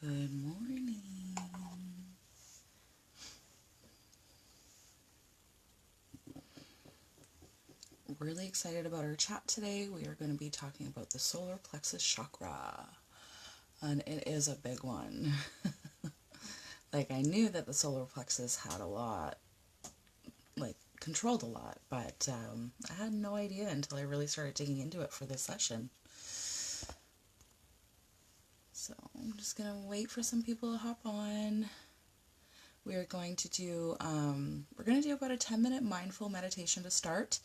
Good morning. Really excited about our chat today. We are going to be talking about the Solar Plexus Chakra, and it is a big one. Like, I knew that the Solar Plexus had a lot, like, controlled a lot, but I had no idea until I really started digging into it for this session. So I'm just going to wait for some people to hop on. We are going to do, about a 10-minute mindful meditation to start,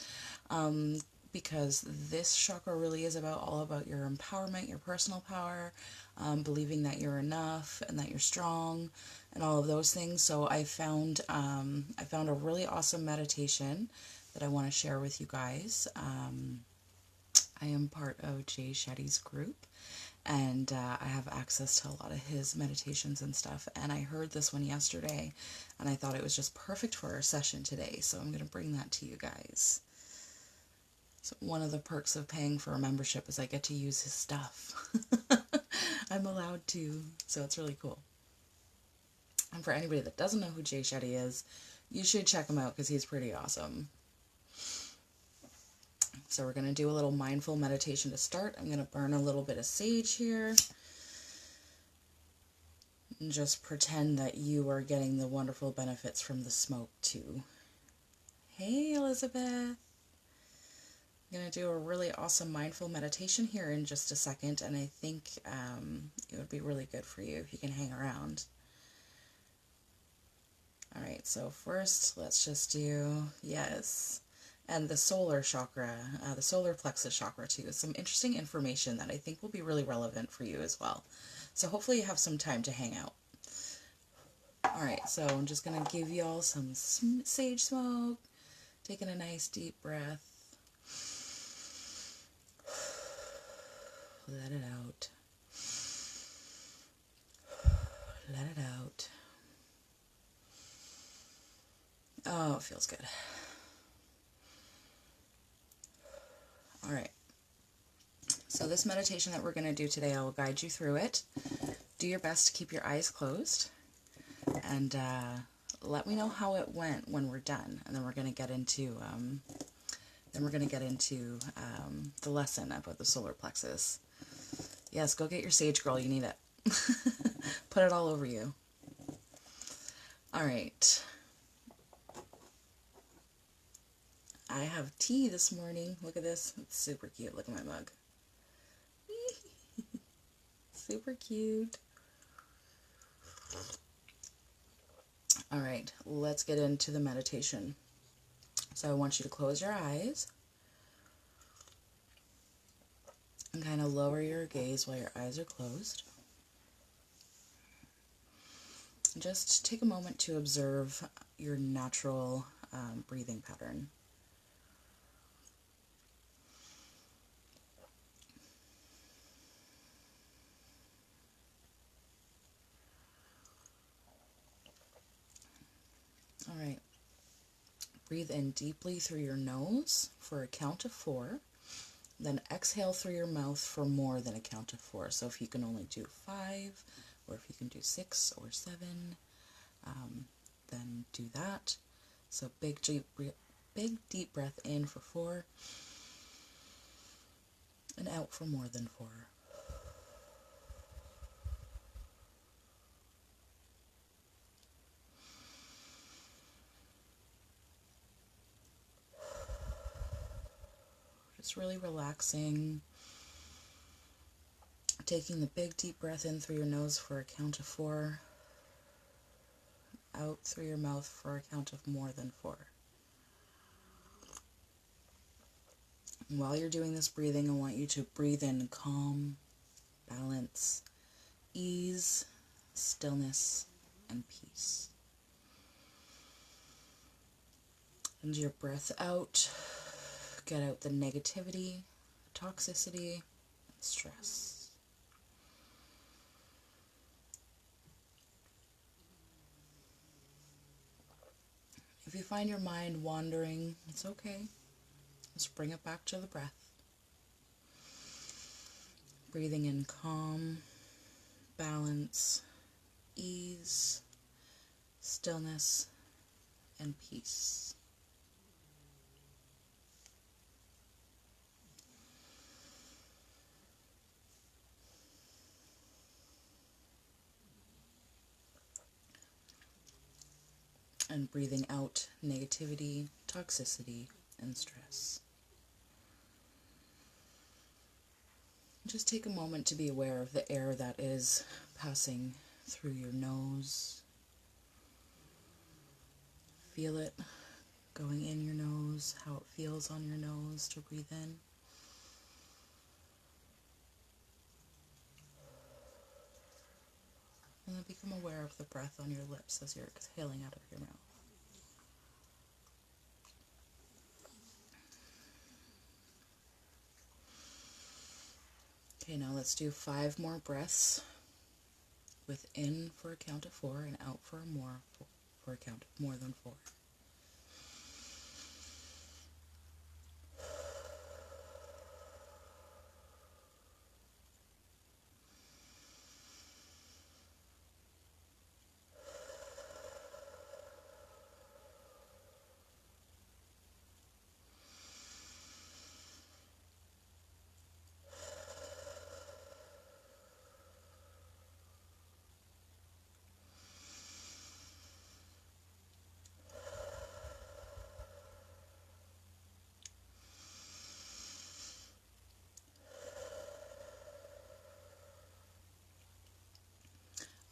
because this chakra really is all about your empowerment, your personal power, believing that you're enough and that you're strong, and all of those things. So I found a really awesome meditation that I want to share with you guys. I am part of Jay Shetty's group, and I have access to a lot of his meditations and stuff, and I heard this one yesterday, and I thought it was just perfect for our session today, so I'm going to bring that to you guys. So one of the perks of paying for a membership is I get to use his stuff. I'm allowed to, so it's really cool. And for anybody that doesn't know who Jay Shetty is, you should check him out because he's pretty awesome. So we're going to do a little mindful meditation to start. I'm going to burn a little bit of sage here. And just pretend that you are getting the wonderful benefits from the smoke too. Hey, Elizabeth. I'm going to do a really awesome mindful meditation here in just a second, and I think it would be really good for you if you can hang around. Alright, so first let's just do, yes, and the solar chakra, the solar plexus chakra too. Some interesting information that I think will be really relevant for you as well. So hopefully you have some time to hang out. Alright, so I'm just going to give you all some sage smoke, taking a nice deep breath. Let it out. Let it out. Oh, it feels good. Alright, so this meditation that we're going to do today, I will guide you through it. Do your best to keep your eyes closed, and let me know how it went when we're done, and then we're going to get into the lesson about the solar plexus. Yes, go get your sage, girl, you need it. Put it all over you. Alright. I have tea this morning. Look at this. It's super cute. Look at my mug. Super cute. Alright, let's get into the meditation. So I want you to close your eyes and kind of lower your gaze while your eyes are closed. Just take a moment to observe your natural breathing pattern. Alright, breathe in deeply through your nose for a count of 4, then exhale through your mouth for more than a count of 4. So if you can only do 5, or if you can do 6 or 7, then do that. So big deep breath in for 4, and out for more than 4. Just really relaxing, taking the big deep breath in through your nose for a count of 4, out through your mouth for a count of more than 4. And while you're doing this breathing, I want you to breathe in calm, balance, ease, stillness, and peace. And your breath out, get out the negativity, toxicity, and stress. If you find your mind wandering, it's okay. Just bring it back to the breath. Breathing in calm, balance, balance, ease, stillness, and peace. And breathing out negativity, toxicity, and stress. Just take a moment to be aware of the air that is passing through your nose. Feel it going in your nose, how it feels on your nose to breathe in. And then become aware of the breath on your lips as you're exhaling out of your mouth. Okay, now let's do 5 more breaths. With in for a count of 4 and out for a count of more than 4.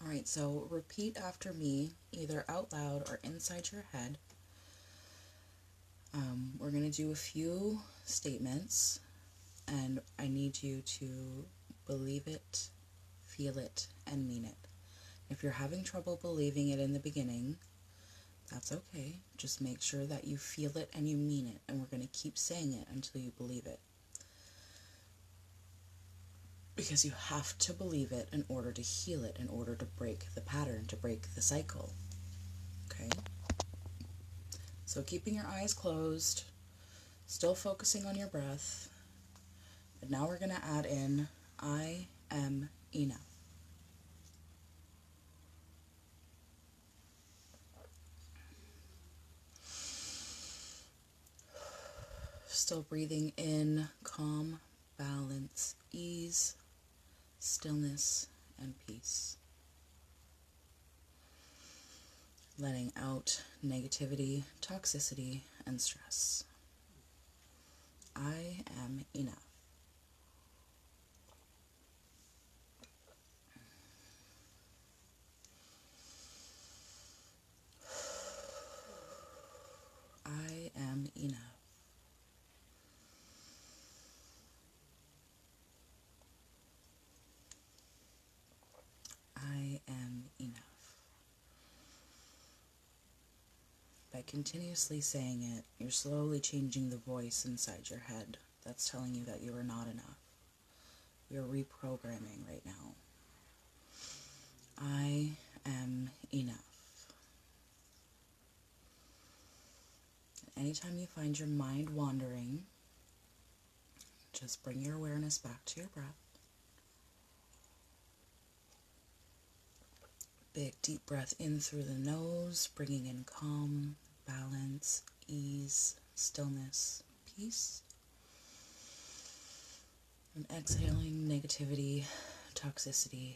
Alright, so repeat after me, either out loud or inside your head. We're going to do a few statements, and I need you to believe it, feel it, and mean it. If you're having trouble believing it in the beginning, that's okay. Just make sure that you feel it and you mean it, and we're going to keep saying it until you believe it. Because you have to believe it in order to heal it, in order to break the pattern, to break the cycle. Okay? So keeping your eyes closed, still focusing on your breath, but now we're going to add in, I am enough. Still breathing in calm, balance, ease, stillness, and peace. Letting out negativity, toxicity, and stress. I am enough. I am enough. I am enough. By continuously saying it, you're slowly changing the voice inside your head that's telling you that you are not enough. You're reprogramming right now. I am enough. Anytime you find your mind wandering, just bring your awareness back to your breath. Big deep breath in through the nose, bringing in calm, balance, ease, stillness, peace. And exhaling negativity, toxicity,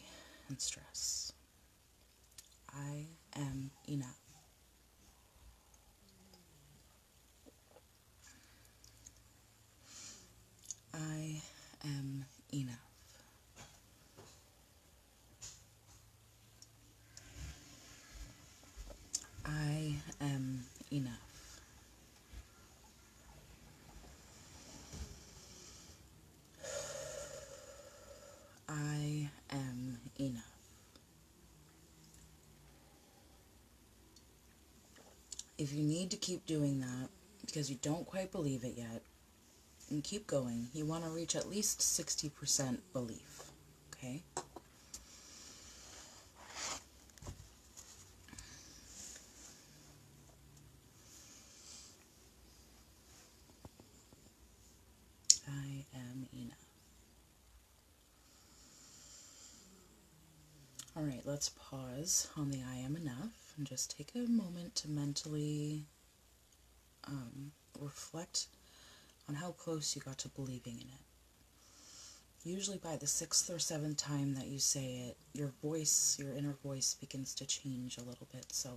and stress. I am enough. I am enough. I am enough. I am enough. If you need to keep doing that because you don't quite believe it yet, and keep going, you want to reach at least 60% belief, okay? I am enough. Alright, let's pause on the I am enough and just take a moment to mentally reflect on how close you got to believing in it. Usually by the 6th or 7th time that you say it, your voice, your inner voice begins to change a little bit. So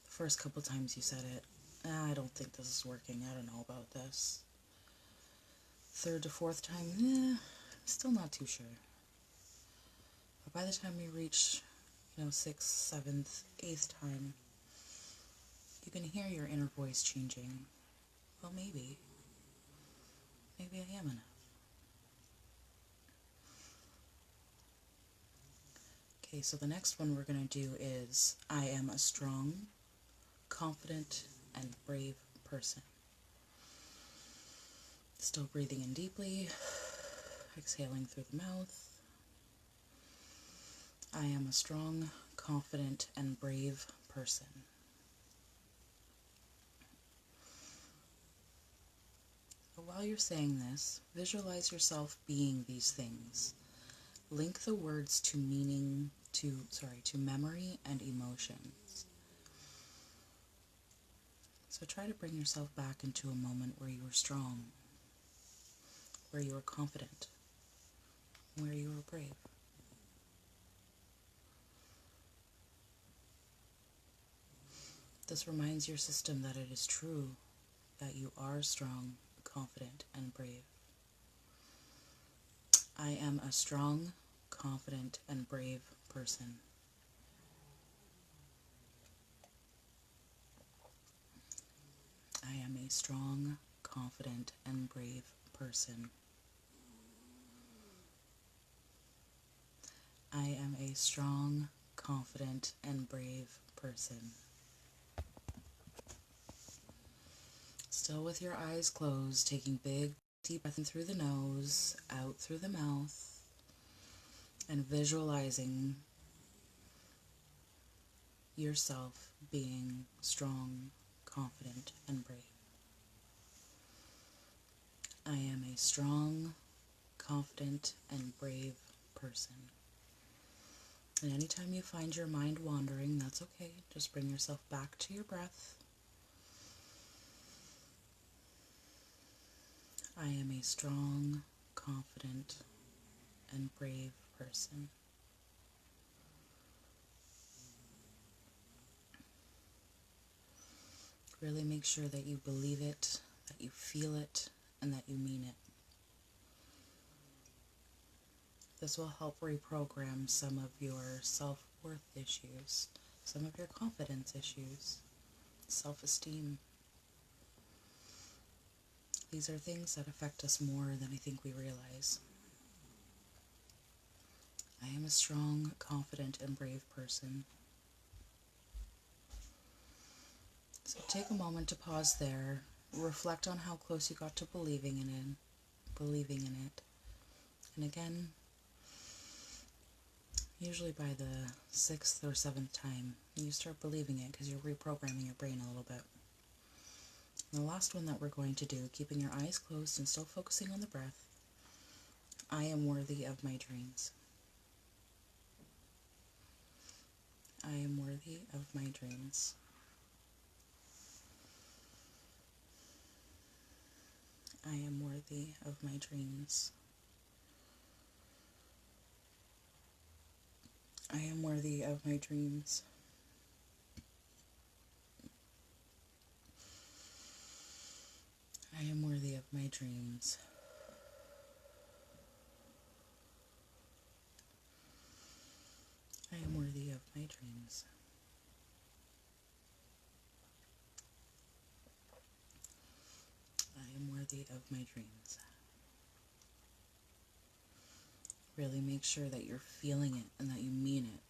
the first couple times you said it, I don't think this is working, I don't know about this. 3rd to 4th time, still not too sure. But by the time you reach, 6th, 7th, 8th time, you can hear your inner voice changing. Well, maybe I am enough. Okay, so the next one we're going to do is, I am a strong, confident, and brave person. Still breathing in deeply, exhaling through the mouth. I am a strong, confident, and brave person. But while you're saying this, visualize yourself being these things. Link the words to meaning, to memory and emotions. So try to bring yourself back into a moment where you were strong, where you were confident, where you were brave. This reminds your system that it is true, that you are strong, confident, and brave. I am a strong, confident, and brave person. I am a strong, confident, and brave person. I am a strong, confident, and brave person. Still with your eyes closed, taking big, deep breath in through the nose, out through the mouth, and visualizing yourself being strong, confident, and brave. I am a strong, confident, and brave person. And anytime you find your mind wandering, that's okay. Just bring yourself back to your breath. I am a strong, confident, and brave person. Really make sure that you believe it, that you feel it, and that you mean it. This will help reprogram some of your self-worth issues, some of your confidence issues, self-esteem. These are things that affect us more than I think we realize. I am a strong, confident, and brave person. So take a moment to pause there, reflect on how close you got to believing in it. And again, usually by the 6th or 7th time, you start believing it because you're reprogramming your brain a little bit. And the last one that we're going to do, keeping your eyes closed and still focusing on the breath, I am worthy of my dreams. I am worthy of my dreams. I am worthy of my dreams. I am worthy of my dreams. I am worthy of my dreams. I am worthy of my dreams. I am worthy of my dreams. Really make sure that you're feeling it and that you mean it,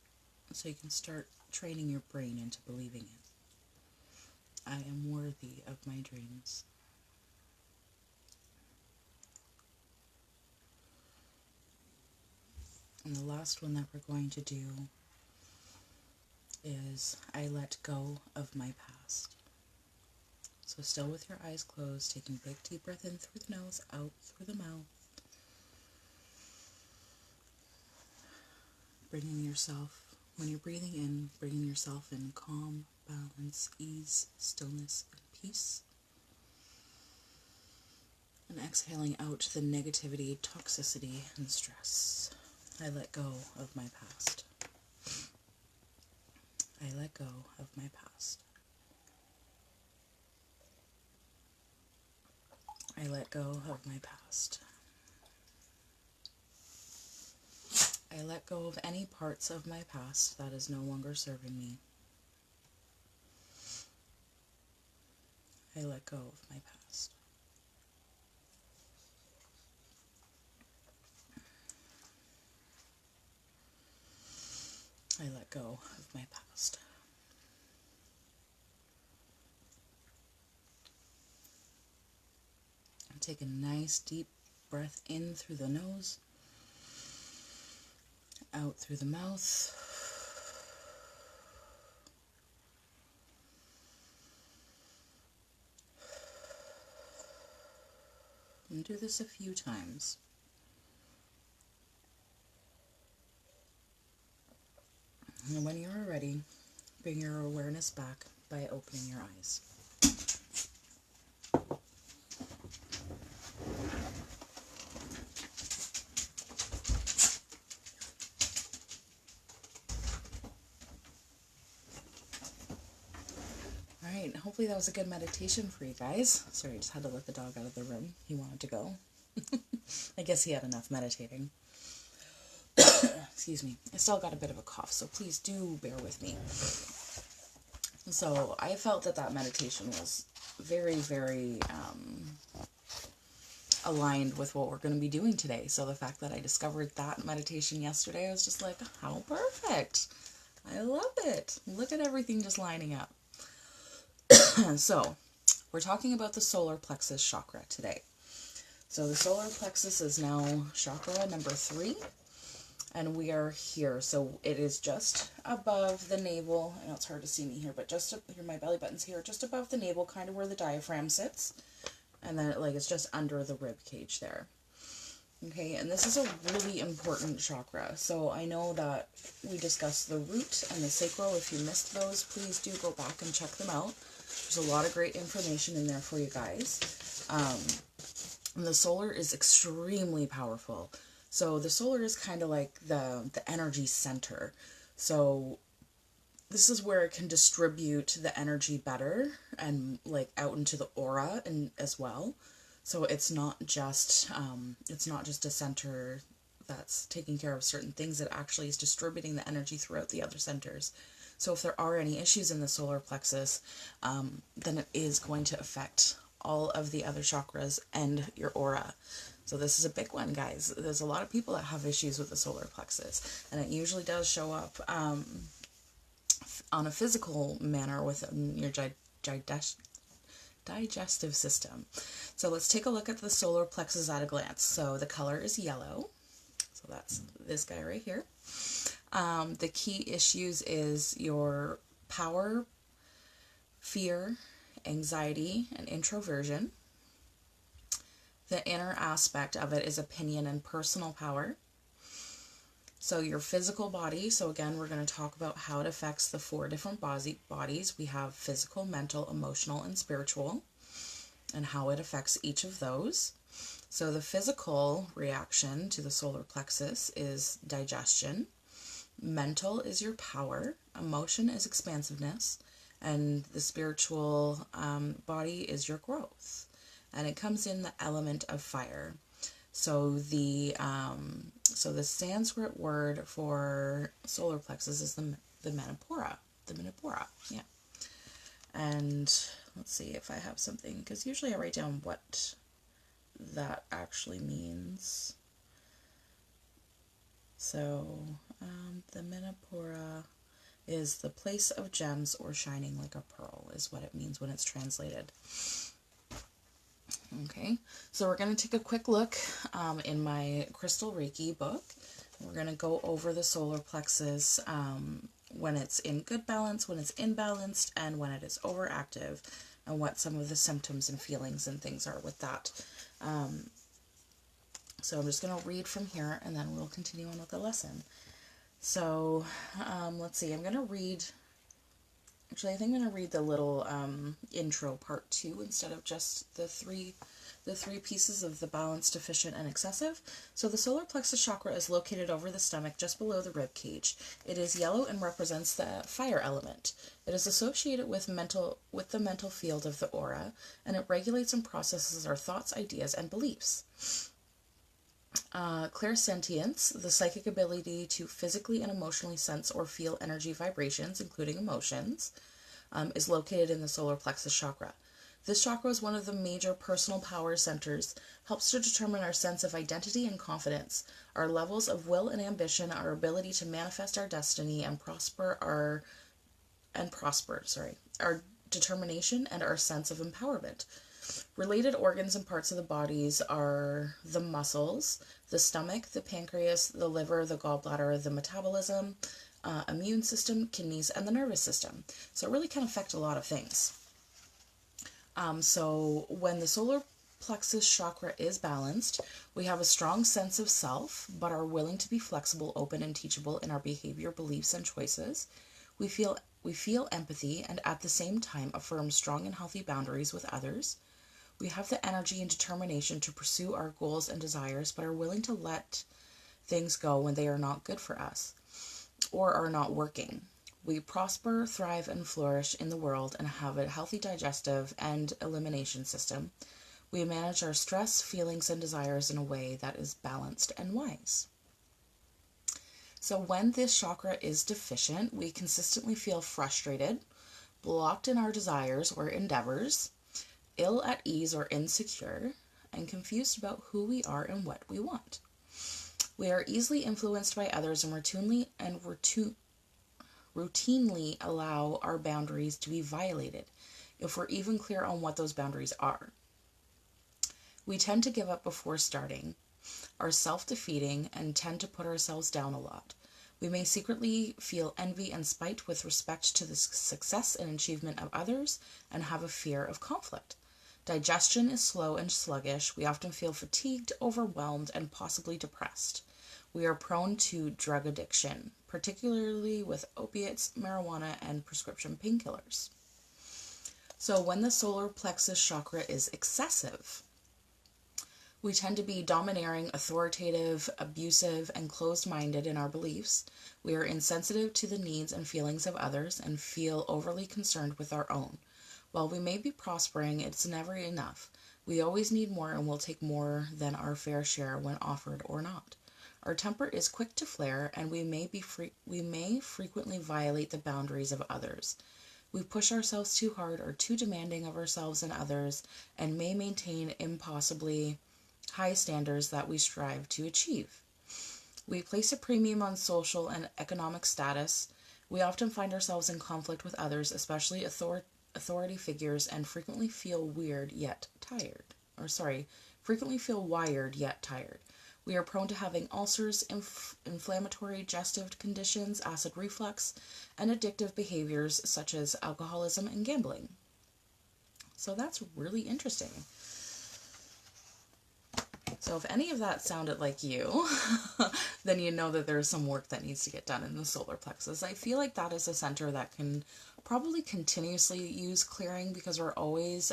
so you can start training your brain into believing it. I am worthy of my dreams. And the last one that we're going to do is I let go of my past. So still with your eyes closed, taking a big deep breath in through the nose, out through the mouth. Bringing yourself When you're breathing in, bringing yourself in calm, balance, ease, stillness, and peace. And exhaling out the negativity, toxicity, and stress. I let go of my past. I let go of my past. I let go of my past. I let go of any parts of my past that is no longer serving me. I let go of my past. I let go of my past. Take a nice deep breath in through the nose, out through the mouth. And do this a few times. And when you're ready, bring your awareness back by opening your eyes. Alright, hopefully that was a good meditation for you guys. Sorry, I just had to let the dog out of the room. He wanted to go. I guess he had enough meditating. Excuse me. I still got a bit of a cough, so please do bear with me. So I felt that meditation was very, very aligned with what we're going to be doing today. So the fact that I discovered that meditation yesterday, I was just like, how perfect. I love it. Look at everything just lining up. So we're talking about the solar plexus chakra today. So the solar plexus is now chakra number 3. And we are here. So it is just above the navel. I know it's hard to see me here, but just up here, my belly button's here, just above the navel, kind of where the diaphragm sits. And then it's just under the rib cage there. Okay, and this is a really important chakra. So I know that we discussed the root and the sacral. If you missed those, please do go back and check them out. There's a lot of great information in there for you guys. And the solar is extremely powerful. So the solar is kind of like the energy center. So this is where it can distribute the energy better and out into the aura and as well. So it's not just a center that's taking care of certain things. It actually is distributing the energy throughout the other centers. So if there are any issues in the solar plexus, then it is going to affect all of the other chakras and your aura. So this is a big one, guys. There's a lot of people that have issues with the solar plexus, and it usually does show up on a physical manner with your digestive system. So let's take a look at the solar plexus at a glance. So the color is yellow. So that's this guy right here. The key issues is your power, fear, anxiety, and introversion. The inner aspect of it is opinion and personal power. So your physical body, so again, we're going to talk about how it affects the 4 different bodies. We have physical, mental, emotional, and spiritual, and how it affects each of those. So the physical reaction to the solar plexus is digestion. Mental is your power. Emotion is expansiveness. And the spiritual body is your growth. And it comes in the element of fire. So the Sanskrit word for solar plexus is the Manipura. The Manipura, yeah. And let's see if I have something, because usually I write down what that actually means. So the Manipura is the place of gems or shining like a pearl, is what it means when it's translated. Okay, so we're going to take a quick look in my Crystal Reiki book. We're going to go over the solar plexus when it's in good balance, when it's imbalanced, and when it is overactive, and what some of the symptoms and feelings and things are with that. So I'm just going to read from here, and then we'll continue on with the lesson. So, let's see, I'm going to read, actually I think I'm going to read the little intro part 2 instead of just the three pieces of the balanced, deficient, and excessive. So the solar plexus chakra is located over the stomach just below the rib cage. It is yellow and represents the fire element. It is associated with the mental field of the aura, and it regulates and processes our thoughts, ideas, and beliefs. Clairsentience, the psychic ability to physically and emotionally sense or feel energy vibrations, including emotions, is located in the solar plexus chakra. This chakra is one of the major personal power centers, helps to determine our sense of identity and confidence, our levels of will and ambition, our ability to manifest our destiny and prosper, our determination and our sense of empowerment. Related organs and parts of the bodies are the muscles, the stomach, the pancreas, the liver, the gallbladder, the metabolism, immune system, kidneys, and the nervous system. So it really can affect a lot of things. So when the solar plexus chakra is balanced, we have a strong sense of self, but are willing to be flexible, open, and teachable in our behavior, beliefs, and choices. We feel empathy and at the same time affirm strong and healthy boundaries with others. We have the energy and determination to pursue our goals and desires, but are willing to let things go when they are not good for us or are not working. We prosper, thrive, and flourish in the world and have a healthy digestive and elimination system. We manage our stress, feelings, and desires in a way that is balanced and wise. So when this chakra is deficient, we consistently feel frustrated, blocked in our desires or endeavors, ill at ease or insecure, and confused about who we are and what we want. We are easily influenced by others and routinely allow our boundaries to be violated, if we're even clear on what those boundaries are. We tend to give up before starting, are self-defeating, and tend to put ourselves down a lot. We may secretly feel envy and spite with respect to the success and achievement of others and have a fear of conflict. Digestion is slow and sluggish. We often feel fatigued, overwhelmed, and possibly depressed. We are prone to drug addiction, particularly with opiates, marijuana, and prescription painkillers. So when the solar plexus chakra is excessive, we tend to be domineering, authoritative, abusive, and closed-minded in our beliefs. We are insensitive to the needs and feelings of others and feel overly concerned with our own. While we may be prospering, it's never enough. We always need more and will take more than our fair share when offered or not. Our temper is quick to flare, and we may frequently violate the boundaries of others. We push ourselves too hard or too demanding of ourselves and others, and may maintain impossibly high standards that we strive to achieve. We place a premium on social and economic status. We often find ourselves in conflict with others, especially authority figures, and frequently feel wired yet tired. We are prone to having ulcers, inflammatory digestive conditions, acid reflux, and addictive behaviors such as alcoholism and gambling. So that's really interesting. So if any of that sounded like you, then you know that there's some work that needs to get done in the solar plexus. I feel like that is a center that can probably continuously use clearing, because we're always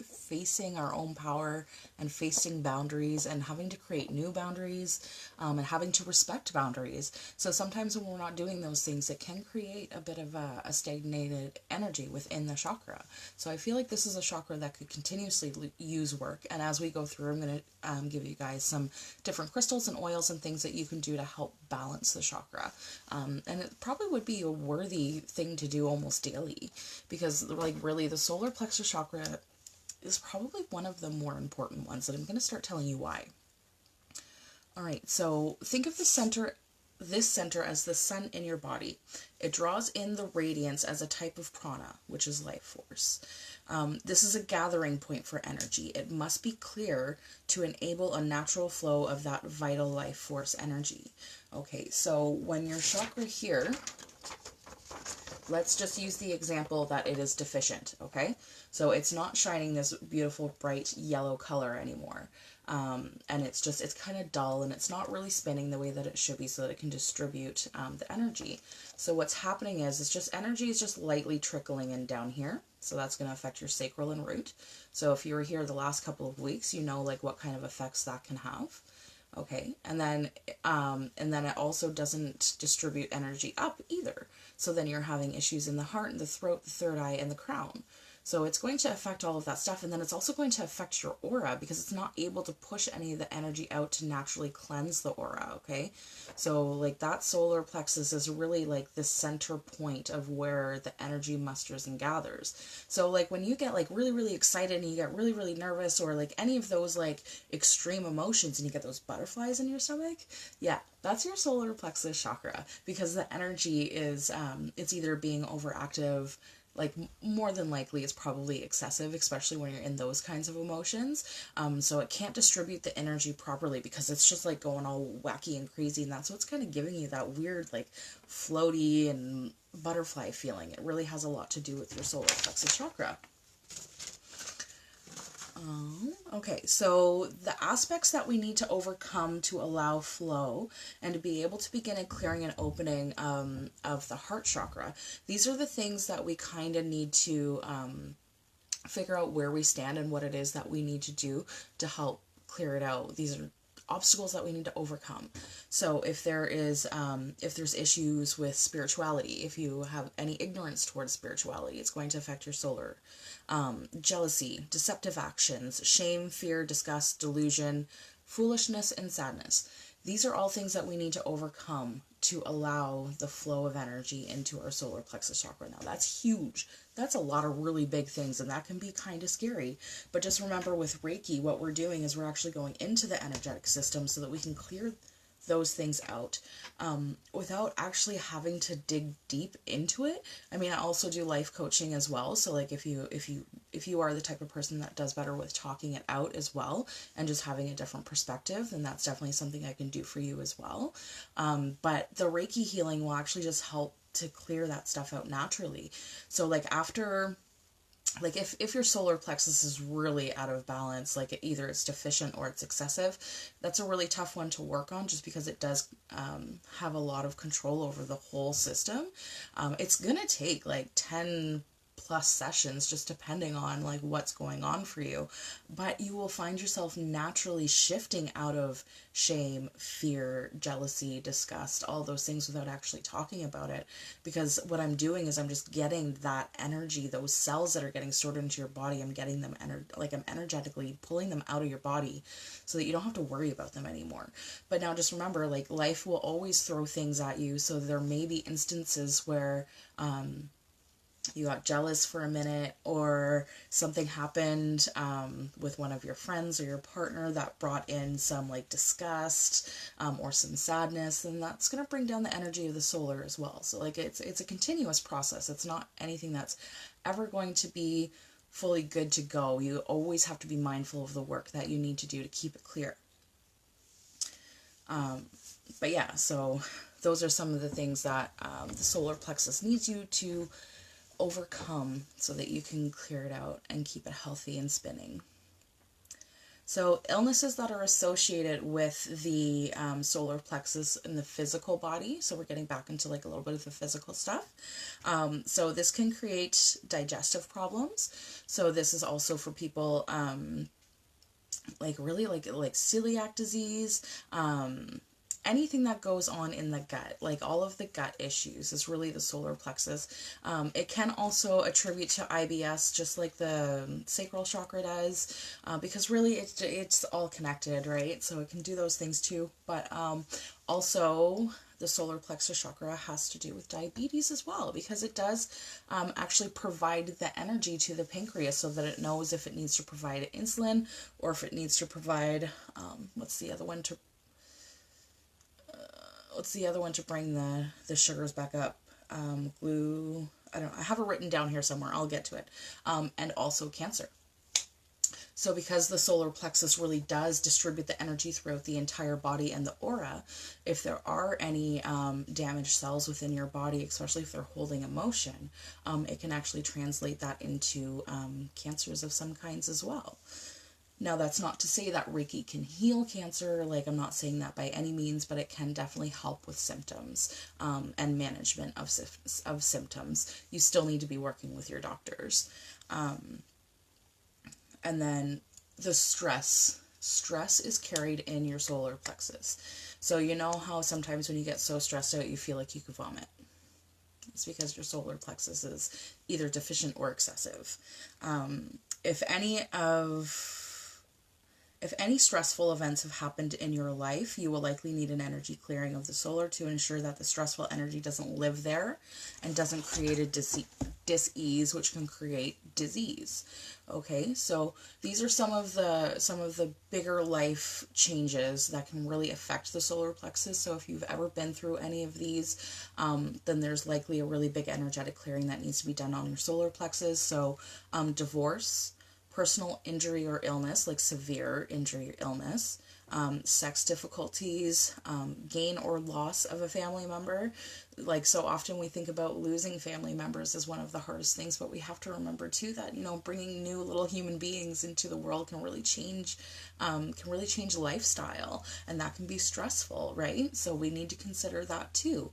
facing our own power and facing boundaries and having to create new boundaries and having to respect boundaries. So sometimes when we're not doing those things, it can create a bit of a stagnated energy within the chakra. So I feel like this is a chakra that could continuously use work. And as we go through, I'm going to give you guys some different crystals and oils and things that you can do to help balance the chakra. And it probably would be a worthy thing to do almost daily, because like really the solar plexus chakra is probably one of the more important ones, and I'm going to start telling you why. All right, so think of this center as the sun in your body. It draws in the radiance as a type of prana, which is life force. This is a gathering point for energy. It must be clear to enable a natural flow of that vital life force energy. Okay, so when your chakra here, let's just use the example that it is deficient, okay? So it's not shining this beautiful, bright yellow color anymore. and it's kind of dull, and it's not really spinning the way that it should be so that it can distribute the energy. So what's happening is it's just energy is just lightly trickling in down here. So that's going to affect your sacral and root. So if you were here the last couple of weeks, you know like what kind of effects that can have. Okay, and then it also doesn't distribute energy up either. So then you're having issues in the heart and the throat, the third eye, and the crown. So it's going to affect all of that stuff, and then it's also going to affect your aura because it's not able to push any of the energy out to naturally cleanse the aura, okay? So like that solar plexus is really like the center point of where the energy musters and gathers. So like when you get like really, really excited and you get really, really nervous, or like any of those like extreme emotions and you get those butterflies in your stomach, yeah, that's your solar plexus chakra, because the energy is, it's either being overactive, like more than likely it's probably excessive, especially when you're in those kinds of emotions. So it can't distribute the energy properly because it's just like going all wacky and crazy, and that's what's kind of giving you that weird like floaty and butterfly feeling. It really has a lot to do with your solar plexus chakra. Okay, so the aspects that we need to overcome to allow flow and to be able to begin a clearing and opening of the heart chakra, these are the things that we kind of need to figure out where we stand and what it is that we need to do to help clear it out. These are obstacles that we need to overcome. So if there's issues with spirituality, if you have any ignorance towards spirituality, it's going to affect your solar. Jealousy, deceptive actions, shame, fear, disgust, delusion, foolishness, and sadness. These are all things that we need to overcome to allow the flow of energy into our solar plexus chakra. Now that's huge. That's a lot of really big things, and that can be kind of scary. But just remember, with Reiki, what we're doing is we're actually going into the energetic system so that we can clear those things out without actually having to dig deep into it. I mean, I also do life coaching as well. So like if you are the type of person that does better with talking it out as well and just having a different perspective, then that's definitely something I can do for you as well. But the Reiki healing will actually just help to clear that stuff out naturally. So like after, like if your solar plexus is really out of balance, like either it's deficient or it's excessive, that's a really tough one to work on just because it does have a lot of control over the whole system. It's going to take like 10 plus sessions just depending on like what's going on for you, but you will find yourself naturally shifting out of shame, fear, jealousy, disgust, all those things without actually talking about it, because what I'm doing is I'm just getting that energy, those cells that are getting stored into your body, I'm getting them I'm energetically pulling them out of your body so that you don't have to worry about them anymore. But now just remember, like life will always throw things at you, so there may be instances where you got jealous for a minute, or something happened with one of your friends or your partner that brought in some like disgust or some sadness, and that's going to bring down the energy of the solar as well. So like it's a continuous process. It's not anything that's ever going to be fully good to go. You always have to be mindful of the work that you need to do to keep it clear. But yeah, so those are some of the things that the solar plexus needs you to overcome so that you can clear it out and keep it healthy and spinning. So illnesses that are associated with the solar plexus in the physical body, so we're getting back into like a little bit of the physical stuff. So this can create digestive problems. So this is also for people like really like celiac disease, anything that goes on in the gut, like all of the gut issues is really the solar plexus. It can also attribute to IBS, just like the sacral chakra does, because really it's all connected, right? So it can do those things too. But also the solar plexus chakra has to do with diabetes as well, because it does actually provide the energy to the pancreas so that it knows if it needs to provide insulin or if it needs to provide, what's the other one to bring the sugars back up? Glue. I have it written down here somewhere. I'll get to it. And also cancer. So because the solar plexus really does distribute the energy throughout the entire body and the aura, if there are any damaged cells within your body, especially if they're holding emotion, it can actually translate that into cancers of some kinds as well. Now, that's not to say that Reiki can heal cancer. Like, I'm not saying that by any means, but it can definitely help with symptoms and management of symptoms. You still need to be working with your doctors. And then the stress. Stress is carried in your solar plexus. So you know how sometimes when you get so stressed out, you feel like you could vomit. It's because your solar plexus is either deficient or excessive. If any stressful events have happened in your life, you will likely need an energy clearing of the solar to ensure that the stressful energy doesn't live there and doesn't create a dis-ease, which can create disease. Okay, so these are some of the bigger life changes that can really affect the solar plexus. So if you've ever been through any of these, then there's likely a really big energetic clearing that needs to be done on your solar plexus. So divorce, personal injury or illness, like severe injury or illness, sex difficulties, gain or loss of a family member. Like, so often we think about losing family members as one of the hardest things, but we have to remember too that, you know, bringing new little human beings into the world can really change lifestyle, and that can be stressful, right? So we need to consider that too,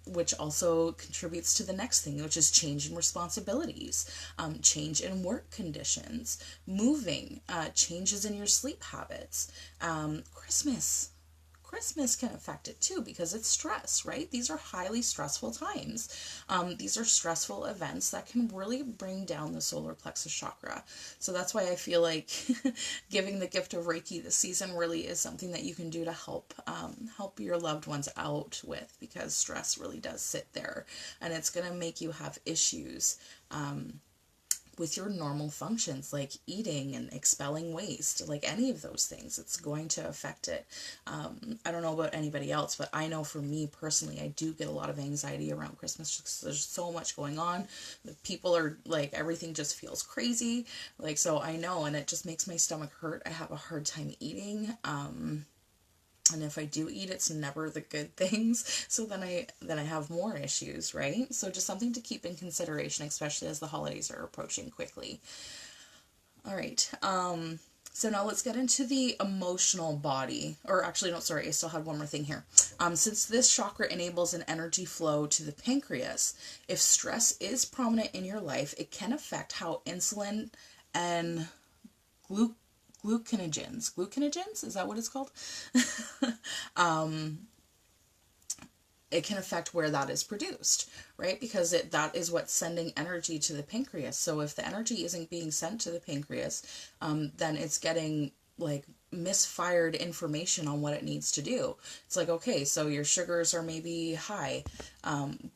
which also contributes to the next thing, which is change in responsibilities, change in work conditions, moving, changes in your sleep habits, Christmas can affect it too because it's stress, right? These are highly stressful times. These are stressful events that can really bring down the solar plexus chakra. So that's why I feel like giving the gift of Reiki this season really is something that you can do to help your loved ones out with, because stress really does sit there and it's going to make you have issues with your normal functions like eating and expelling waste, like any of those things. It's going to affect it. I don't know about anybody else, but I know for me personally, I do get a lot of anxiety around Christmas because there's so much going on. The people are like, everything just feels crazy. Like, so I know, and it just makes my stomach hurt. I have a hard time eating. And if I do eat, it's never the good things. So then I have more issues, right? So just something to keep in consideration, especially as the holidays are approaching quickly. All right. So now let's get into the emotional body. Or actually, no, sorry, I still had one more thing here. Since this chakra enables an energy flow to the pancreas, if stress is prominent in your life, it can affect how insulin and gluconeogens, is that what it's called? It can affect where that is produced, right? Because that is what's sending energy to the pancreas. So if the energy isn't being sent to the pancreas, then it's getting like misfired information on what it needs to do. It's like, okay, so your sugars are maybe high,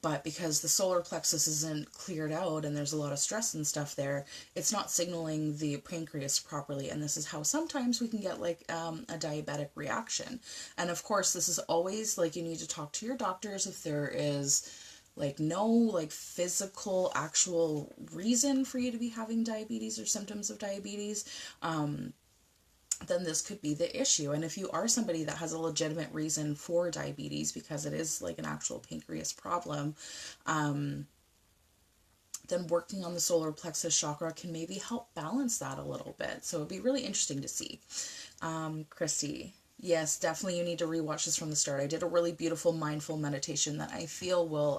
but because the solar plexus isn't cleared out and there's a lot of stress and stuff there, it's not signaling the pancreas properly. And this is how sometimes we can get like a diabetic reaction. And of course, this is always like, you need to talk to your doctors if there is like no like physical actual reason for you to be having diabetes or symptoms of diabetes. Then this could be the issue. And if you are somebody that has a legitimate reason for diabetes, because it is like an actual pancreas problem, then working on the solar plexus chakra can maybe help balance that a little bit. So it'd be really interesting to see. Christy, yes, definitely you need to rewatch this from the start. I did a really beautiful mindful meditation that I feel will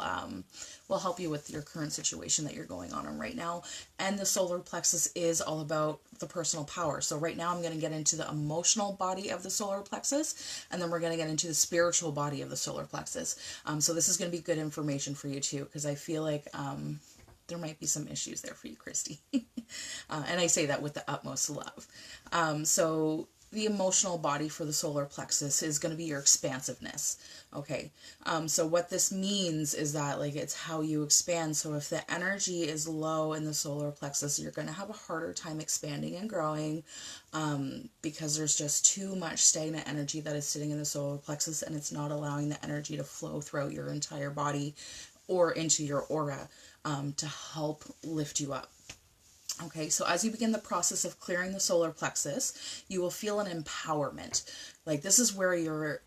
help you with your current situation that you're going on right now. And the solar plexus is all about the personal power. So right now I'm going to get into the emotional body of the solar plexus, and then we're going to get into the spiritual body of the solar plexus. So this is going to be good information for you too, because I feel like there might be some issues there for you, Christy. And I say that with the utmost love. So the emotional body for the solar plexus is going to be your expansiveness. Okay. So what this means is that like it's how you expand. So if the energy is low in the solar plexus, you're going to have a harder time expanding and growing, because there's just too much stagnant energy that is sitting in the solar plexus, and it's not allowing the energy to flow throughout your entire body or into your aura, to help lift you up. Okay, so as you begin the process of clearing the solar plexus, you will feel an empowerment. Like this is where your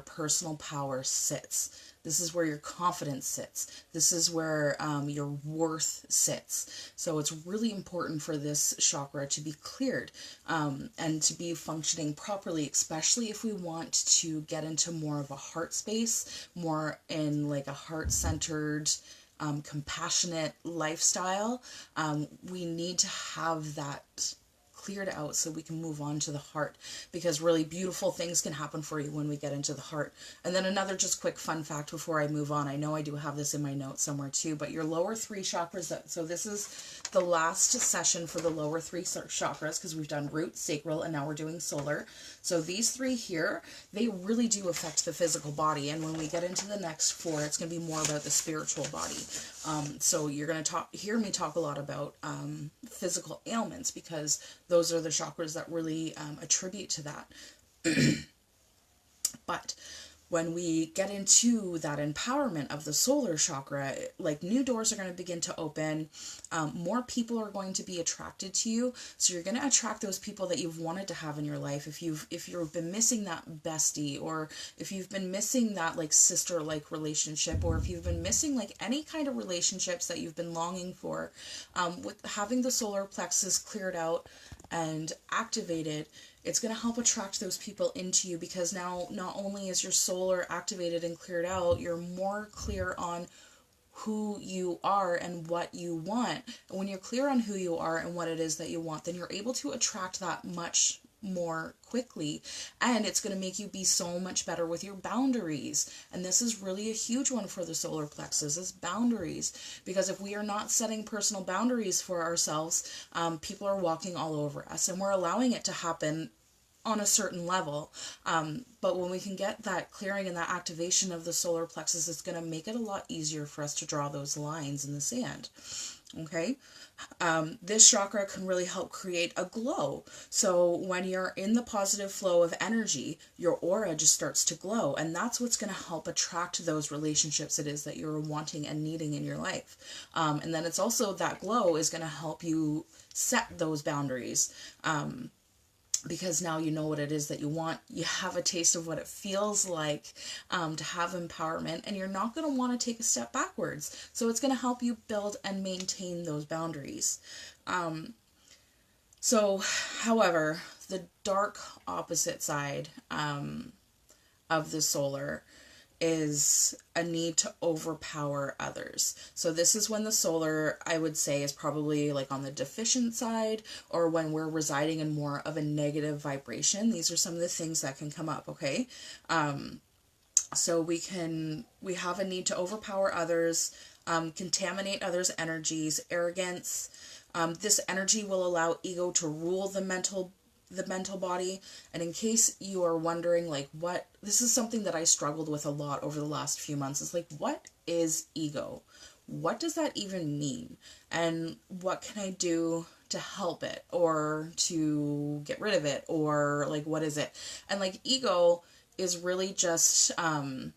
personal power sits. This is where your confidence sits. This is where your worth sits. So it's really important for this chakra to be cleared and to be functioning properly, especially if we want to get into more of a heart space, more in like a heart-centered, compassionate lifestyle. We need to have that cleared out so we can move on to the heart, because really beautiful things can happen for you when we get into the heart. And then another just quick fun fact before I move on, I know I do have this in my notes somewhere too, but your lower three chakras, so this is the last session for the lower three chakras, because we've done root, sacral, and now we're doing solar. So these three here, they really do affect the physical body, and when we get into the next four, it's going to be more about the spiritual body. So you're going to hear me talk a lot about physical ailments, because those are the chakras that really attribute to that. But when we get into that empowerment of the solar chakra, like new doors are going to begin to open. More people are going to be attracted to you. So you're going to attract those people that you've wanted to have in your life. If you've been missing that bestie, or if you've been missing that like sister-like relationship, or if you've been missing like any kind of relationships that you've been longing for, with having the solar plexus cleared out and activated, it's going to help attract those people into you, because now not only is your solar activated and cleared out, you're more clear on who you are and what you want. And when you're clear on who you are and what it is that you want, then you're able to attract that much more quickly, and it's going to make you be so much better with your boundaries. And this is really a huge one for the solar plexus, is boundaries, because if we are not setting personal boundaries for ourselves, people are walking all over us, and we're allowing it to happen on a certain level. But when we can get that clearing and that activation of the solar plexus, it's going to make it a lot easier for us to draw those lines in the sand. Okay. This chakra can really help create a glow. So when you're in the positive flow of energy, your aura just starts to glow, and that's what's going to help attract those relationships it is that you're wanting and needing in your life. And then it's also that glow is going to help you set those boundaries. Because now you know what it is that you want. You have a taste of what it feels like to have empowerment, and you're not going to want to take a step backwards. So it's going to help you build and maintain those boundaries. However, the dark opposite side of the solar is a need to overpower others. So this is when the solar, I would say, is probably like on the deficient side, or when we're residing in more of a negative vibration. These are some of the things that can come up, okay? So we have a need to overpower others, contaminate others' energies, arrogance. This energy will allow ego to rule the mental body. And in case you are wondering, like, this is something that I struggled with a lot over the last few months, is like, what is ego? What does that even mean? And what can I do to help it, or to get rid of it, or like, what is it? And like, ego is really just our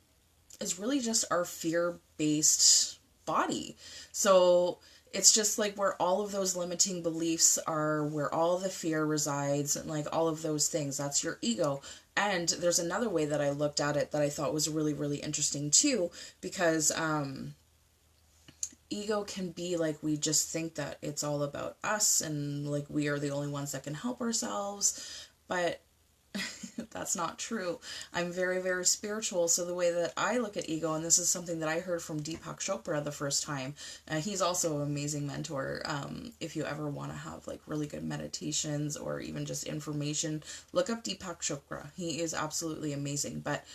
fear-based body. So it's just like where all of those limiting beliefs are, where all the fear resides, and like all of those things. That's your ego. And there's another way that I looked at it that I thought was really, really interesting too, because ego can be like, we just think that it's all about us, and like we are the only ones that can help ourselves. But that's not true. I'm very, very spiritual. So the way that I look at ego, and this is something that I heard from Deepak Chopra the first time. He's also an amazing mentor. If you ever want to have like really good meditations or even just information, look up Deepak Chopra. He is absolutely amazing. But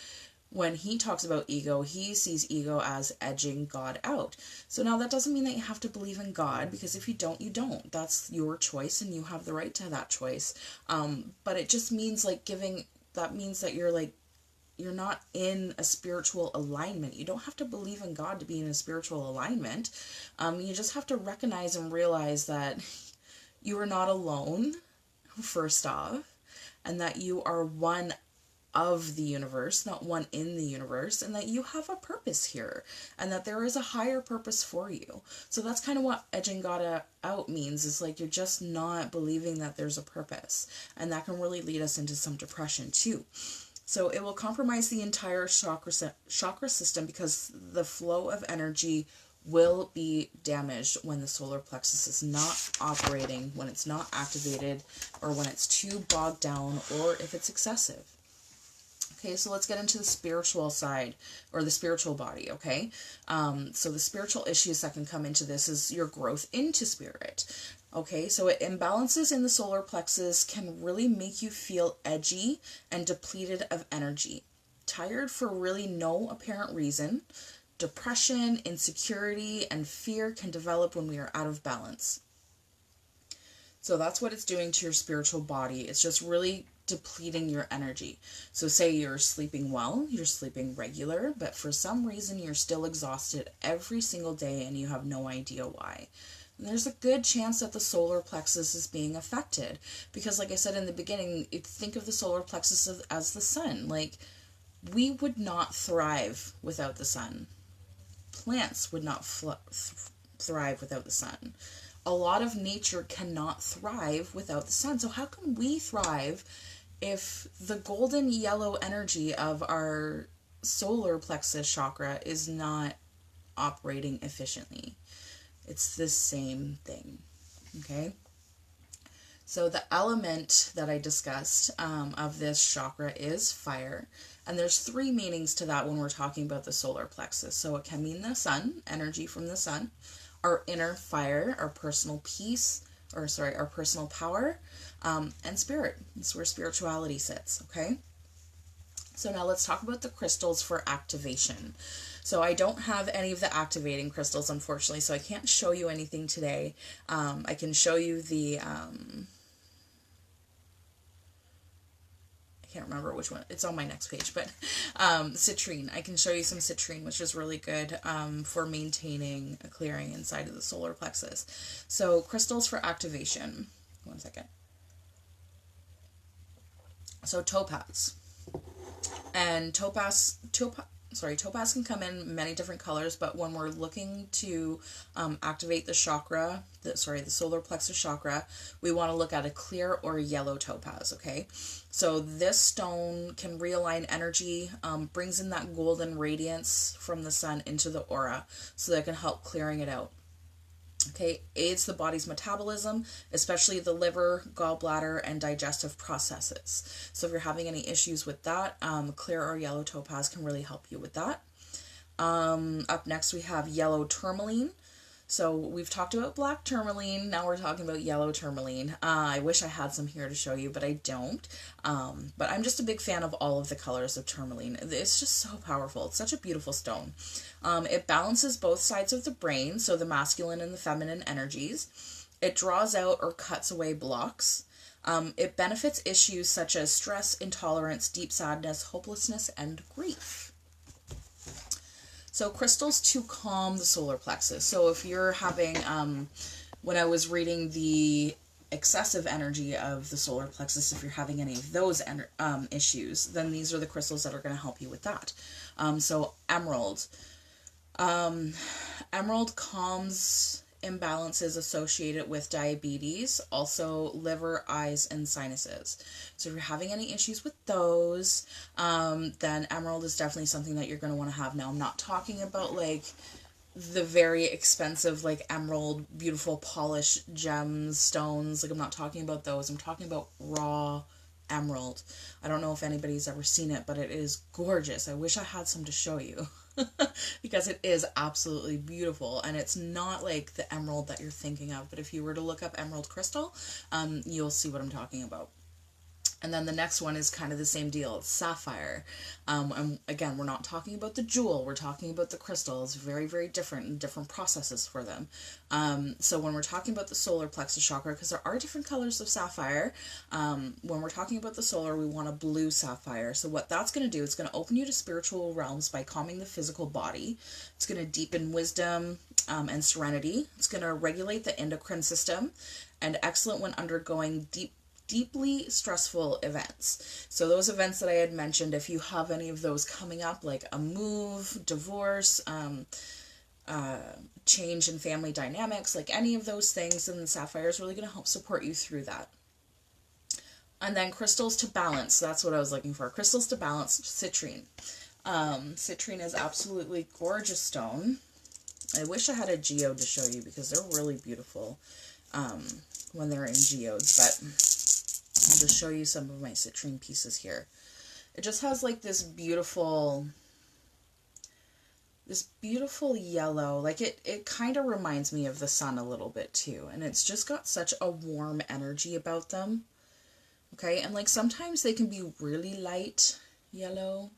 when he talks about ego, he sees ego as edging God out. So now that doesn't mean that you have to believe in God, because if you don't, you don't. That's your choice, and you have the right to that choice. But it just means like that means that you're not in a spiritual alignment. You don't have to believe in God to be in a spiritual alignment. You just have to recognize and realize that you are not alone, first off, and that you are one of the universe, not one in the universe, and that you have a purpose here, and that there is a higher purpose for you. So that's kind of what edging God out means, is like you're just not believing that there's a purpose, and that can really lead us into some depression too. So it will compromise the entire chakra system because the flow of energy will be damaged when the solar plexus is not operating, when it's not activated, or when it's too bogged down, or if it's excessive. Okay, so let's get into the spiritual side, or the spiritual body, okay? So the spiritual issues that can come into this is your growth into spirit. Okay, so imbalances in the solar plexus can really make you feel edgy and depleted of energy, tired for really no apparent reason. Depression, insecurity, and fear can develop when we are out of balance. So that's what it's doing to your spiritual body. It's just really depleting your energy. So say you're sleeping well, you're sleeping regular, but for some reason you're still exhausted every single day and you have no idea why. And there's a good chance that the solar plexus is being affected because, like I said in the beginning, think of the solar plexus as the sun. Like, we would not thrive without the sun. Plants would not thrive without the sun. A lot of nature cannot thrive without the sun. So how can we thrive if the golden yellow energy of our solar plexus chakra is not operating efficiently? It's the same thing, okay? So the element that I discussed of this chakra is fire. And there's 3 meanings to that when we're talking about the solar plexus. So it can mean the sun, energy from the sun, our inner fire, our personal peace, our personal power, and spirit. It's where spirituality sits, okay? So now let's talk about the crystals for activation. So I don't have any of the activating crystals, unfortunately, so I can't show you anything today. I can show you the... I can't remember which one. It's on my next page, but citrine. I can show you some citrine, which is really good for maintaining a clearing inside of the solar plexus. So crystals for activation. One second. So topaz. And topaz can come in many different colors, but when we're looking to activate the chakra, the solar plexus chakra, we want to look at a clear or yellow topaz, okay? So this stone can realign energy, brings in that golden radiance from the sun into the aura, so that it can help clearing it out. Okay, aids the body's metabolism, especially the liver, gallbladder, and digestive processes. So if you're having any issues with that, clear or yellow topaz can really help you with that. Up next we have yellow tourmaline. So we've talked about black tourmaline, now we're talking about yellow tourmaline. I wish I had some here to show you, but I don't. But I'm just a big fan of all of the colors of tourmaline. It's just so powerful. It's such a beautiful stone. It balances both sides of the brain, so the masculine and the feminine energies. It draws out or cuts away blocks. It benefits issues such as stress, intolerance, deep sadness, hopelessness, and grief. So crystals to calm the solar plexus. So if you're having, when I was reading the excessive energy of the solar plexus, if you're having any of those issues, then these are the crystals that are going to help you with that. So emerald. Emerald calms imbalances associated with diabetes, also liver, eyes, and sinuses. So if you're having any issues with those, then emerald is definitely something that you're going to want to have. Now, I'm not talking about like the very expensive like emerald, beautiful polished gems, stones. Like, I'm not talking about those. I'm talking about raw emerald. I don't know if anybody's ever seen it, but it is gorgeous. I wish I had some to show you. Because it is absolutely beautiful, and it's not like the emerald that you're thinking of, but if you were to look up emerald crystal, you'll see what I'm talking about. And then the next one is kind of the same deal. It's sapphire. And again, we're not talking about the jewel. We're talking about the crystal. It's very, very different and different processes for them. So when we're talking about the solar plexus chakra, because there are different colors of sapphire, when we're talking about the solar, we want a blue sapphire. So what that's going to do, it's going to open you to spiritual realms by calming the physical body. It's going to deepen wisdom and serenity. It's going to regulate the endocrine system, and excellent when undergoing deeply stressful events. So those events that I had mentioned, if you have any of those coming up, like a move, divorce, change in family dynamics, like any of those things, then the sapphire is really going to help support you through that. And then crystals to balance. That's what I was looking for. Crystals to balance, citrine. Citrine is absolutely gorgeous stone. I wish I had a geode to show you because they're really beautiful when they're in geodes, but I'll just show you some of my citrine pieces here. It just has like this beautiful yellow, like it kind of reminds me of the sun a little bit too, and it's just got such a warm energy about them. Okay, and like sometimes they can be really light yellow.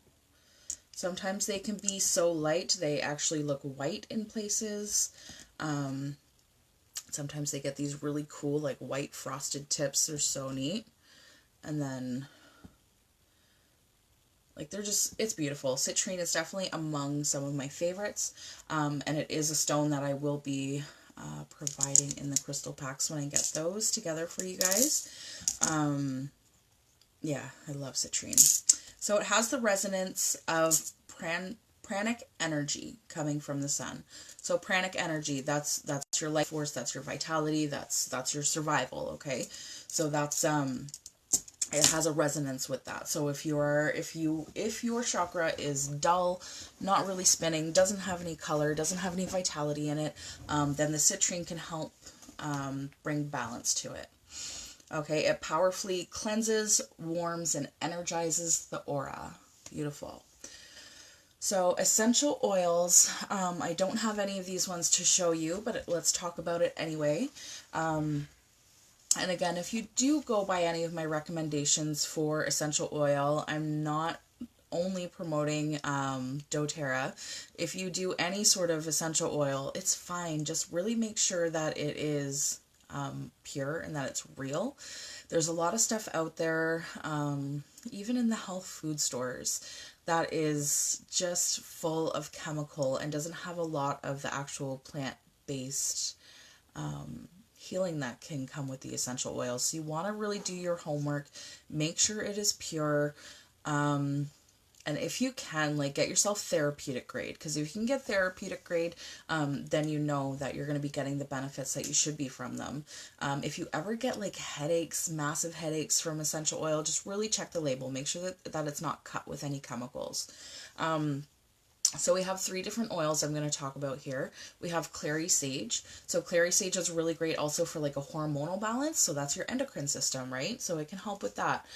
Sometimes they can be so light they actually look white in places. Sometimes they get these really cool like white frosted tips. They're so neat. And then like they're just, it's beautiful. Citrine is definitely among some of my favorites. And it is a stone that I will be providing in the crystal packs when I get those together for you guys. Yeah, I love citrine. So it has the resonance of pranic energy coming from the sun. So pranic energy, that's your life force, that's your vitality, that's your survival, okay? So that's it has a resonance with that. So if your chakra is dull, not really spinning, doesn't have any color, doesn't have any vitality in it, then the citrine can help bring balance to it. Okay, it powerfully cleanses, warms, and energizes the aura. Beautiful. So essential oils, I don't have any of these ones to show you, but let's talk about it anyway. And again, if you do go by any of my recommendations for essential oil, I'm not only promoting doTERRA. If you do any sort of essential oil, it's fine. Just really make sure that it is pure and that it's real. There's a lot of stuff out there, even in the health food stores, that is just full of chemical and doesn't have a lot of the actual plant-based healing that can come with the essential oils. So you want to really do your homework, make sure it is pure, and if you can, like, get yourself therapeutic grade, because if you can get therapeutic grade, then you know that you're going to be getting the benefits that you should be from them. If you ever get like headaches, massive headaches from essential oil, just really check the label, make sure that it's not cut with any chemicals. So we have 3 different oils I'm going to talk about here. We have clary sage. So clary sage is really great also for like a hormonal balance. So that's your endocrine system, right? So it can help with that.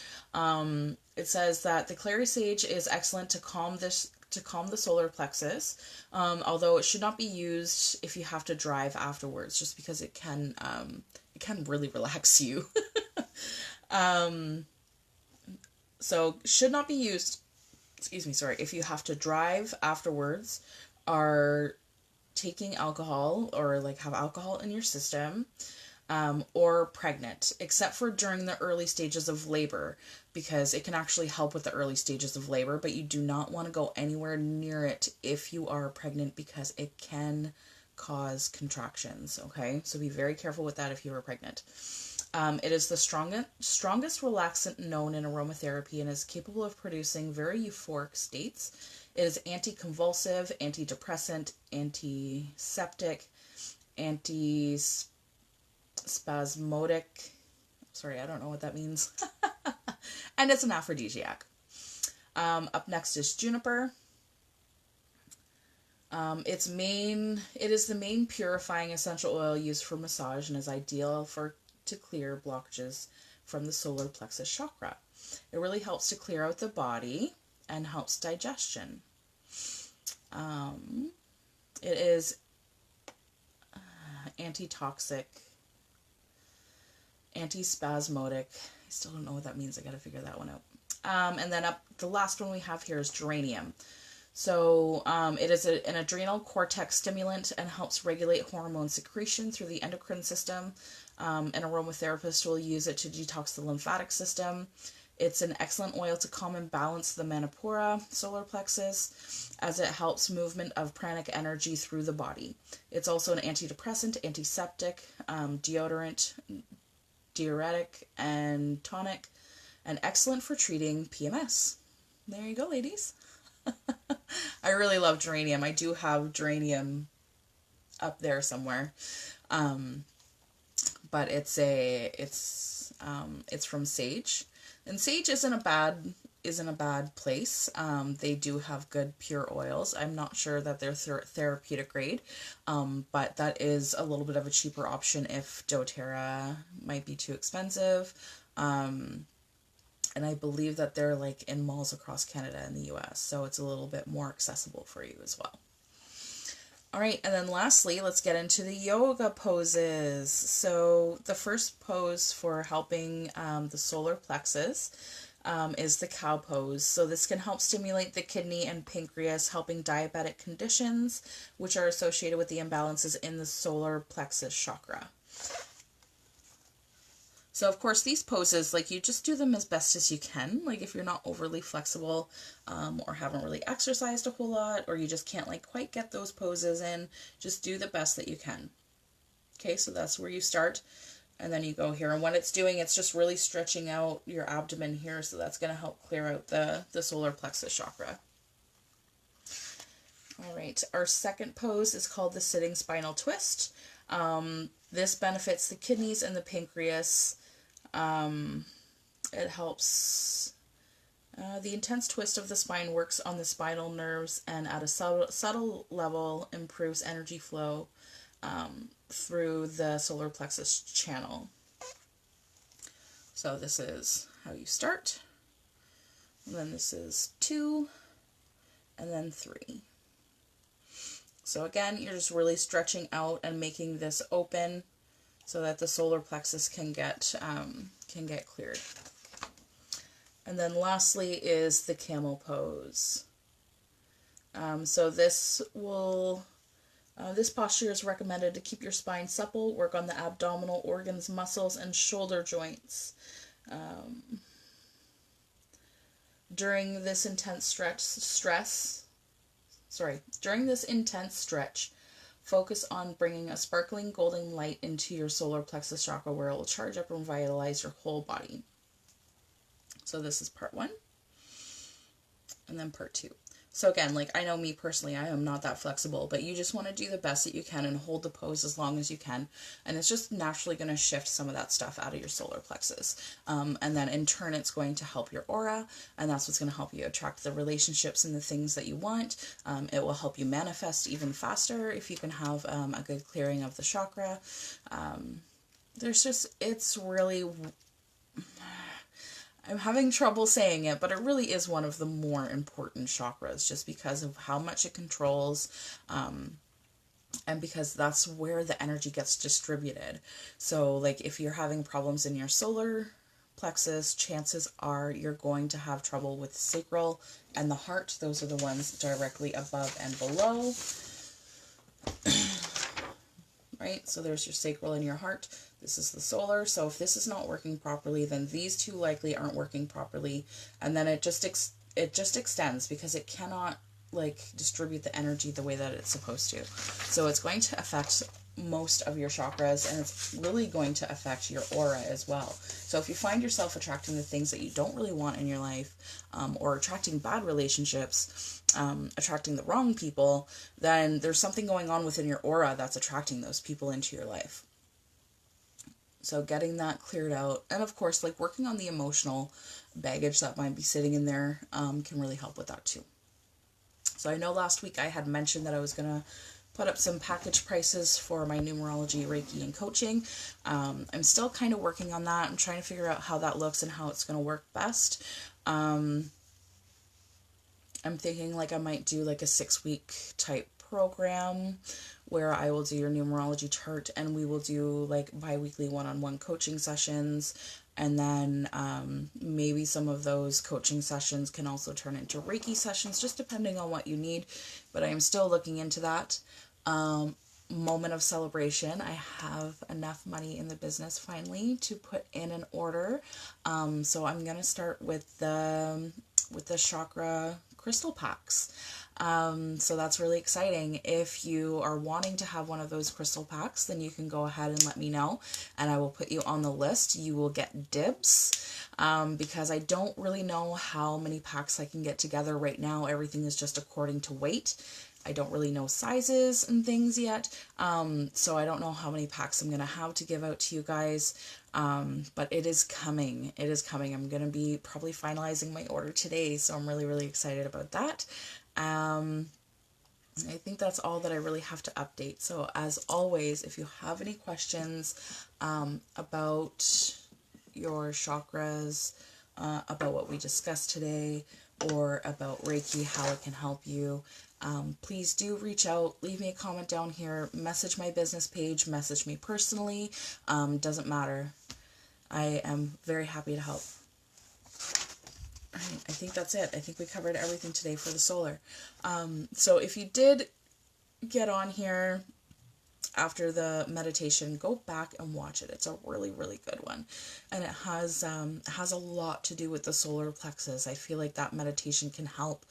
It says that the clary sage is excellent to calm the solar plexus, although it should not be used if you have to drive afterwards, just because it can really relax you. So should not be used, if you have to drive afterwards, are taking alcohol or like have alcohol in your system, or pregnant, except for during the early stages of labor, because it can actually help with the early stages of labor, but you do not want to go anywhere near it if you are pregnant, because it can cause contractions, okay? So be very careful with that if you are pregnant. It is the strongest relaxant known in aromatherapy and is capable of producing very euphoric states. It is anticonvulsive, antidepressant, antiseptic, antispasmodic. Sorry, I don't know what that means. And it's an aphrodisiac. Up next is juniper. It is the main purifying essential oil used for massage and is ideal to clear blockages from the solar plexus chakra. It really helps to clear out the body and helps digestion. It is antitoxic, antispasmodic. I still don't know what that means. I gotta figure that one out. And then the last one we have here is geranium. So it is an adrenal cortex stimulant and helps regulate hormone secretion through the endocrine system. An aromatherapist will use it to detox the lymphatic system. It's an excellent oil to calm and balance the manipura, solar plexus, as it helps movement of pranic energy through the body. It's also an antidepressant, antiseptic, deodorant, diuretic, and tonic, and excellent for treating PMS. There you go, ladies. I really love geranium. I do have geranium up there somewhere. But it's from sage. And sage isn't a bad place. They do have good pure oils. I'm not sure that they're therapeutic grade, but that is a little bit of a cheaper option if doTERRA might be too expensive. And I believe that they're like in malls across Canada and the US, so it's a little bit more accessible for you as well. All right, and then lastly, let's get into the yoga poses. So the first pose for helping the solar plexus is the cow pose. So this can help stimulate the kidney and pancreas, helping diabetic conditions, which are associated with the imbalances in the solar plexus chakra. So of course these poses, like, you just do them as best as you can. Like if you're not overly flexible or haven't really exercised a whole lot, or you just can't like quite get those poses in, just do the best that you can. Okay, so that's where you start. And then you go here. And what it's doing, it's just really stretching out your abdomen here. So that's going to help clear out the solar plexus chakra. All right, our second pose is called the sitting spinal twist. This benefits the kidneys and the pancreas. It helps. The intense twist of the spine works on the spinal nerves and at a subtle level improves energy flow through the solar plexus channel. So this is how you start. And then this is 2, and then 3. So again, you're just really stretching out and making this open so that the solar plexus can get cleared. And then lastly is the camel pose. So this posture is recommended to keep your spine supple, work on the abdominal organs, muscles, and shoulder joints. During this intense stretch, focus on bringing a sparkling golden light into your solar plexus chakra, where it will charge up and revitalize your whole body. So this is part 1. And then part 2. So again, like, I know me personally, I am not that flexible, but you just want to do the best that you can and hold the pose as long as you can. And it's just naturally going to shift some of that stuff out of your solar plexus. And then in turn, it's going to help your aura, and that's what's going to help you attract the relationships and the things that you want. It will help you manifest even faster if you can have a good clearing of the chakra. It's really... I'm having trouble saying it, but it really is one of the more important chakras just because of how much it controls, and because that's where the energy gets distributed. So like if you're having problems in your solar plexus, chances are you're going to have trouble with the sacral and the heart. Those are the ones directly above and below. Right? So there's your sacral and your heart. This is the solar. So if this is not working properly, then these two likely aren't working properly. And then it just extends because it cannot like distribute the energy the way that it's supposed to. So it's going to affect most of your chakras, and it's really going to affect your aura as well. So if you find yourself attracting the things that you don't really want in your life, or attracting bad relationships, attracting the wrong people, then there's something going on within your aura that's attracting those people into your life. So getting that cleared out, and of course, like working on the emotional baggage that might be sitting in there can really help with that too. So I know last week I had mentioned that I was going to put up some package prices for my numerology, Reiki, and coaching. I'm still kind of working on that. I'm trying to figure out how that looks and how it's going to work best. I'm thinking like I might do like a 6-week type program where I will do your numerology chart, and we will do like bi-weekly one-on-one coaching sessions. And then maybe some of those coaching sessions can also turn into Reiki sessions, just depending on what you need. But I am still looking into that. Moment of celebration. I have enough money in the business finally to put in an order. So I'm going to start with the chakra crystal packs. So that's really exciting. If you are wanting to have one of those crystal packs, then you can go ahead and let me know, and I will put you on the list. You will get dibs, because I don't really know how many packs I can get together right now. Everything is just according to weight. I don't really know sizes and things yet, so I don't know how many packs I'm going to have to give out to you guys, but it is coming. It is coming. I'm going to be probably finalizing my order today, so I'm really, really excited about that. I think that's all that I really have to update. So as always, if you have any questions about your chakras, about what we discussed today, or about Reiki, how it can help you, please do reach out, leave me a comment down here, message my business page, message me personally, doesn't matter. I am very happy to help. All right, I think that's it. I think we covered everything today for the solar. So if you did get on here after the meditation, go back and watch it. It's a really, really good one. And it has a lot to do with the solar plexus. I feel like that meditation can help.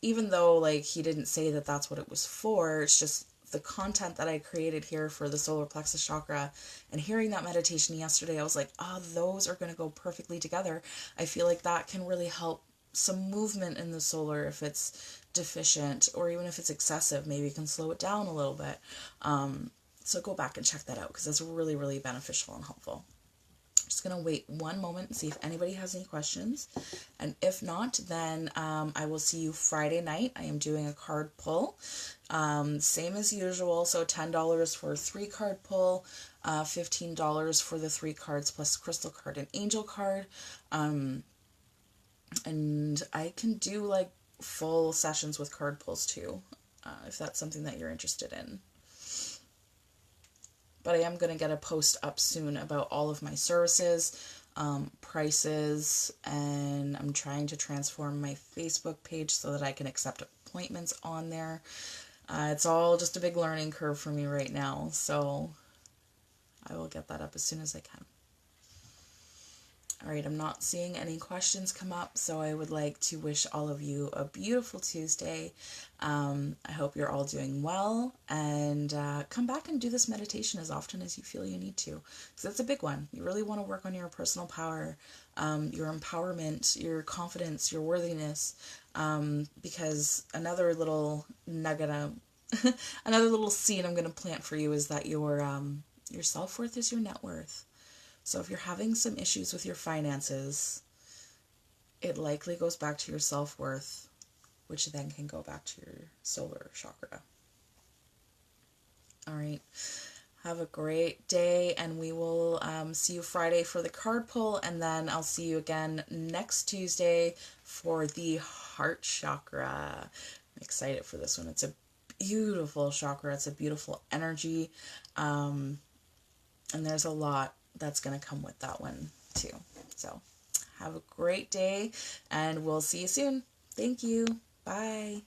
Even though like he didn't say that that's what it was for, it's just the content that I created here for the solar plexus chakra, and hearing that meditation yesterday, I was like, oh, those are going to go perfectly together. I feel like that can really help some movement in the solar if it's deficient, or even if it's excessive, maybe you can slow it down a little bit. So go back and check that out, because that's really, really beneficial and helpful. Just going to wait one moment and see if anybody has any questions. And if not, then I will see you Friday night. I am doing a card pull. Same as usual. So $10 for a 3-card pull, $15 for the 3 cards plus crystal card and angel card. And I can do like full sessions with card pulls too, if that's something that you're interested in. But I am going to get a post up soon about all of my services, prices, and I'm trying to transform my Facebook page so that I can accept appointments on there. It's all just a big learning curve for me right now, so I will get that up as soon as I can. All right, I'm not seeing any questions come up, so I would like to wish all of you a beautiful Tuesday. I hope you're all doing well, and come back and do this meditation as often as you feel you need to, because that's a big one. You really want to work on your personal power, your empowerment, your confidence, your worthiness, because another little nugget, another little seed I'm going to plant for you is that your self-worth is your net worth. So if you're having some issues with your finances, it likely goes back to your self-worth, which then can go back to your solar chakra. All right. Have a great day, and we will see you Friday for the card pull, and then I'll see you again next Tuesday for the heart chakra. I'm excited for this one. It's a beautiful chakra. It's a beautiful energy, and there's a lot that's going to come with that one too. So have a great day, and we'll see you soon. Thank you. Bye.